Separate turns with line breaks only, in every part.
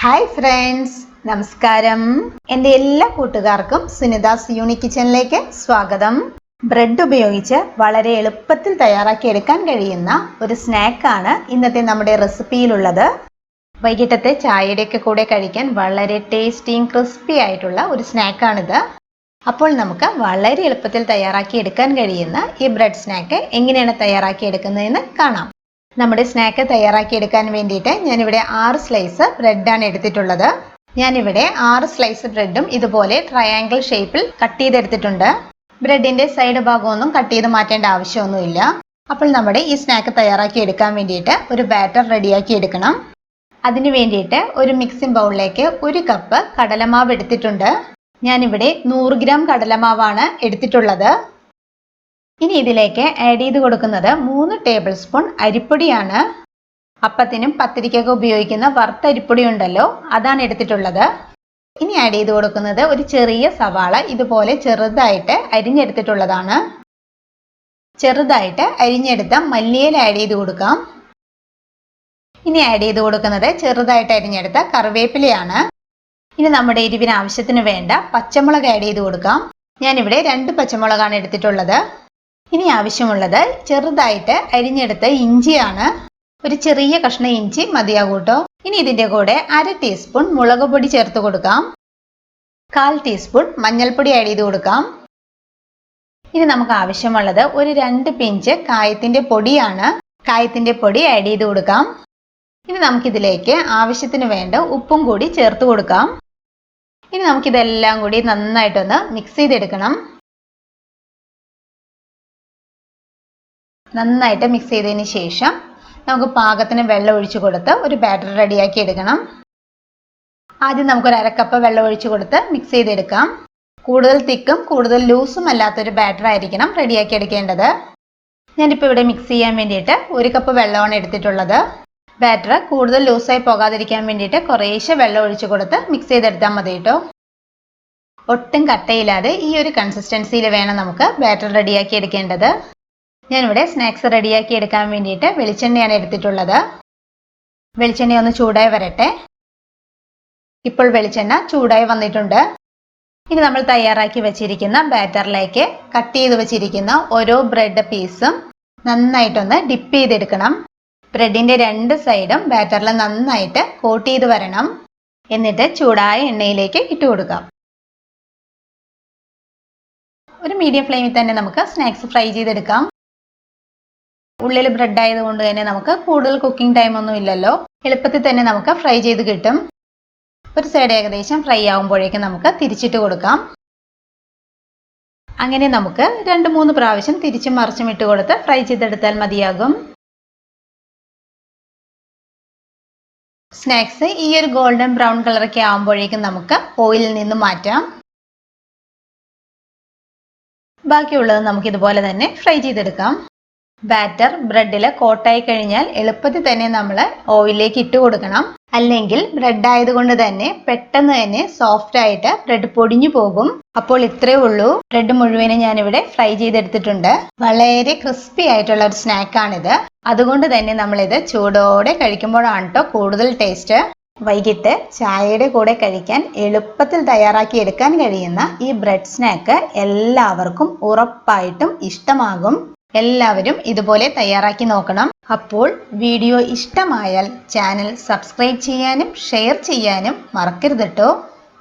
Hi friends, നമസ്കാരം. എൻ്റെ എല്ലാ കൂട്ടുകാർക്കും സുനിതാസ് യൂണിക് കിച്ചണിലേക്ക് സ്വാഗതം. ബ്രെഡ് ഉപയോഗിച്ച് വളരെ എളുപ്പത്തിൽ തയ്യാറാക്കിയെടുക്കാൻ കഴിയുന്ന ഒരു സ്നാക്കാണ് ഇന്നത്തെ നമ്മുടെ റെസിപ്പിയിലുള്ളത്. വൈകിട്ടത്തെ ചായയുടെയൊക്കെ കൂടെ കഴിക്കാൻ വളരെ ടേസ്റ്റിയും ക്രിസ്പി ആയിട്ടുള്ള ഒരു സ്നാക്കാണിത്. അപ്പോൾ നമുക്ക് വളരെ എളുപ്പത്തിൽ തയ്യാറാക്കിയെടുക്കാൻ കഴിയുന്ന ഈ ബ്രെഡ് സ്നാക്ക് എങ്ങനെയാണ് തയ്യാറാക്കിയെടുക്കുന്നതെന്ന് കാണാം. നമ്മുടെ സ്നാക്ക് തയ്യാറാക്കിയെടുക്കാൻ വേണ്ടിയിട്ട് ഞാനിവിടെ 6 സ്ലൈസ് ബ്രെഡാണ് എടുത്തിട്ടുള്ളത്. ഞാനിവിടെ 6 സ്ലൈസ് ബ്രെഡും ഇതുപോലെ ട്രയാങ്കിൾ ഷേപ്പിൽ കട്ട് ചെയ്തെടുത്തിട്ടുണ്ട്. ബ്രെഡിൻ്റെ സൈഡ് ഭാഗമൊന്നും കട്ട് ചെയ്ത് മാറ്റേണ്ട ആവശ്യമൊന്നുമില്ല. അപ്പോൾ നമ്മുടെ ഈ സ്നാക്ക് തയ്യാറാക്കിയെടുക്കാൻ വേണ്ടിയിട്ട് ഒരു ബാറ്റർ റെഡിയാക്കി എടുക്കണം. അതിന് വേണ്ടിയിട്ട് ഒരു മിക്സിംഗ് ബൗളിലേക്ക് 1 കപ്പ് കടലമാവ് എടുത്തിട്ടുണ്ട്. ഞാനിവിടെ 100 ഗ്രാം കടലമാവാണ് എടുത്തിട്ടുള്ളത്. ഇനി ഇതിലേക്ക് ആഡ് ചെയ്ത് കൊടുക്കുന്നത് 3 ടേബിൾ സ്പൂൺ അരിപ്പൊടിയാണ്. അപ്പത്തിനും പത്തിരിക്കൊക്കെ ഉപയോഗിക്കുന്ന വറുത്ത അരിപ്പൊടി ഉണ്ടല്ലോ, അതാണ് എടുത്തിട്ടുള്ളത്. ഇനി ആഡ് ചെയ്ത് കൊടുക്കുന്നത് ഒരു ചെറിയ സവാള ഇതുപോലെ ചെറുതായിട്ട് അരിഞ്ഞെടുത്തിട്ടുള്ളതാണ്. ചെറുതായിട്ട് അരിഞ്ഞെടുത്ത മല്ലിയില ആഡ് ചെയ്ത് കൊടുക്കാം. ഇനി ആഡ് ചെയ്ത് കൊടുക്കുന്നത് ചെറുതായിട്ട് അരിഞ്ഞെടുത്ത കറിവേപ്പിലയാണ്. ഇനി നമ്മുടെ എരിവിന് ആവശ്യത്തിന് വേണ്ട പച്ചമുളക് ആഡ് ചെയ്ത് കൊടുക്കാം. ഞാനിവിടെ 2 പച്ചമുളകാണ് എടുത്തിട്ടുള്ളത്. ഇനി ആവശ്യമുള്ളത് ചെറുതായിട്ട് അരിഞ്ഞെടുത്ത ഇഞ്ചിയാണ്. ഒരു ചെറിയ കഷ്ണം ഇഞ്ചി മതിയാകൂട്ടോ. ഇനി ഇതിൻ്റെ കൂടെ 1/2 ടീസ്പൂൺ മുളക് പൊടി ചേർത്ത് കൊടുക്കാം. 1/4 ടീസ്പൂൺ മഞ്ഞൾപ്പൊടി ആഡ് ചെയ്ത് കൊടുക്കാം. ഇനി നമുക്ക് ആവശ്യമുള്ളത് ഒരു 2 പിഞ്ച് കായത്തിൻ്റെ പൊടിയാണ്. കായത്തിൻ്റെ പൊടി ആഡ് ചെയ്ത് കൊടുക്കാം. ഇനി നമുക്കിതിലേക്ക് ആവശ്യത്തിന് വേണ്ട ഉപ്പും കൂടി ചേർത്ത് കൊടുക്കാം. ഇനി നമുക്കിതെല്ലാം കൂടി നന്നായിട്ടൊന്ന് മിക്സ് ചെയ്തെടുക്കണം. നന്നായിട്ട് മിക്സ് ചെയ്തതിന് ശേഷം നമുക്ക് പാകത്തിന് വെള്ളം ഒഴിച്ചു കൊടുത്ത് ഒരു ബാറ്റർ റെഡിയാക്കി എടുക്കണം. ആദ്യം നമുക്കൊരു 1/2 കപ്പ് വെള്ളം ഒഴിച്ചു കൊടുത്ത് മിക്സ് ചെയ്തെടുക്കാം. കൂടുതൽ തിക്കും കൂടുതൽ ലൂസും അല്ലാത്തൊരു ബാറ്റർ ആയിരിക്കണം റെഡിയാക്കി എടുക്കേണ്ടത്. ഞാനിപ്പോൾ ഇവിടെ മിക്സ് ചെയ്യാൻ വേണ്ടിയിട്ട് 1 കപ്പ് വെള്ളമാണ് എടുത്തിട്ടുള്ളത്. ബാറ്റർ കൂടുതൽ ലൂസായി പോകാതിരിക്കാൻ വേണ്ടിയിട്ട് കുറേശ്ശെ വെള്ളം ഒഴിച്ചു കൊടുത്ത് മിക്സ് ചെയ്തെടുത്താൽ മതി കേട്ടോ. ഒട്ടും കട്ടയില്ലാതെ ഈ ഒരു കൺസിസ്റ്റൻസിയിൽ വേണം നമുക്ക് ബാറ്റർ റെഡിയാക്കി എടുക്കേണ്ടത്. ഞാനിവിടെ സ്നാക്സ് റെഡിയാക്കി എടുക്കാൻ വേണ്ടിയിട്ട് വെളിച്ചെണ്ണയാണ് എടുത്തിട്ടുള്ളത്. വെളിച്ചെണ്ണ ഒന്ന് ചൂടായി വരട്ടെ. ഇപ്പോൾ വെളിച്ചെണ്ണ ചൂടായി വന്നിട്ടുണ്ട്. ഇനി നമ്മൾ തയ്യാറാക്കി വെച്ചിരിക്കുന്ന ബാറ്ററിലേക്ക് കട്ട് ചെയ്ത് വെച്ചിരിക്കുന്ന ഓരോ ബ്രെഡ് പീസും നന്നായിട്ടൊന്ന് ഡിപ്പ് ചെയ്തെടുക്കണം. ബ്രെഡിൻ്റെ 2 സൈഡും ബാറ്ററിൽ നന്നായിട്ട് കോട്ട് ചെയ്ത് വരണം. എന്നിട്ട് ചൂടായ എണ്ണയിലേക്ക് ഇട്ട് കൊടുക്കാം. ഒരു മീഡിയം ഫ്ലെയിമിൽ തന്നെ നമുക്ക് സ്നാക്സ് ഫ്രൈ ചെയ്തെടുക്കാം. ഉള്ളിൽ ബ്രെഡ് ആയതുകൊണ്ട് തന്നെ നമുക്ക് കൂടുതൽ കുക്കിംഗ് ടൈം ഒന്നും ഇല്ലല്ലോ. എളുപ്പത്തിൽ തന്നെ നമുക്ക് ഫ്രൈ ചെയ്ത് കിട്ടും. ഒരു സൈഡ് ഏകദേശം ഫ്രൈ ആകുമ്പോഴേക്കും നമുക്ക് തിരിച്ചിട്ട് കൊടുക്കാം. അങ്ങനെ നമുക്ക് 2-3 പ്രാവശ്യം തിരിച്ചും മറിച്ചും ഇട്ട് കൊടുത്ത് ഫ്രൈ ചെയ്തെടുത്താൽ മതിയാകും. സ്നാക്സ് ഈ ഒരു ഗോൾഡൻ ബ്രൗൺ കളറൊക്കെ ആകുമ്പോഴേക്കും നമുക്ക് ഓയിലിൽ നിന്ന് മാറ്റാം. ബാക്കിയുള്ളത് നമുക്ക് ഇതുപോലെ തന്നെ ഫ്രൈ ചെയ്തെടുക്കാം. ബാറ്റർ ബ്രെഡിൽ കോട്ടായി കഴിഞ്ഞാൽ എളുപ്പത്തിൽ തന്നെ നമ്മൾ ഓയിലിലേക്ക് ഇട്ട് കൊടുക്കണം. അല്ലെങ്കിൽ ബ്രെഡ് ആയതുകൊണ്ട് തന്നെ പെട്ടെന്ന് തന്നെ സോഫ്റ്റ് ആയിട്ട് ബ്രെഡ് പൊടിഞ്ഞു പോകും. അപ്പോൾ ഇത്രയേ ഉള്ളൂ. ബ്രെഡ് മുഴുവനും ഞാനിവിടെ ഫ്രൈ ചെയ്തെടുത്തിട്ടുണ്ട്. വളരെ ക്രിസ്പി ആയിട്ടുള്ള ഒരു സ്നാക്കാണിത്. അതുകൊണ്ട് തന്നെ നമ്മളിത് ചൂടോടെ കഴിക്കുമ്പോഴാണ് കേട്ടോ കൂടുതൽ ടേസ്റ്റ്. വൈകിട്ട് ചായയുടെ കൂടെ കഴിക്കാൻ എളുപ്പത്തിൽ തയ്യാറാക്കി എടുക്കാൻ കഴിയുന്ന ഈ ബ്രെഡ് സ്നാക്ക് എല്ലാവർക്കും ഉറപ്പായിട്ടും ഇഷ്ടമാകും. എല്ലാവരും ഇതുപോലെ തയ്യാറാക്കി നോക്കണം. അപ്പോൾ വീഡിയോ ഇഷ്ടമായാൽ ചാനൽ സബ്സ്ക്രൈബ് ചെയ്യാനും ഷെയർ ചെയ്യാനും മറക്കരുത് കേട്ടോ.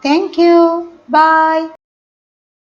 Thank you. ബൈ.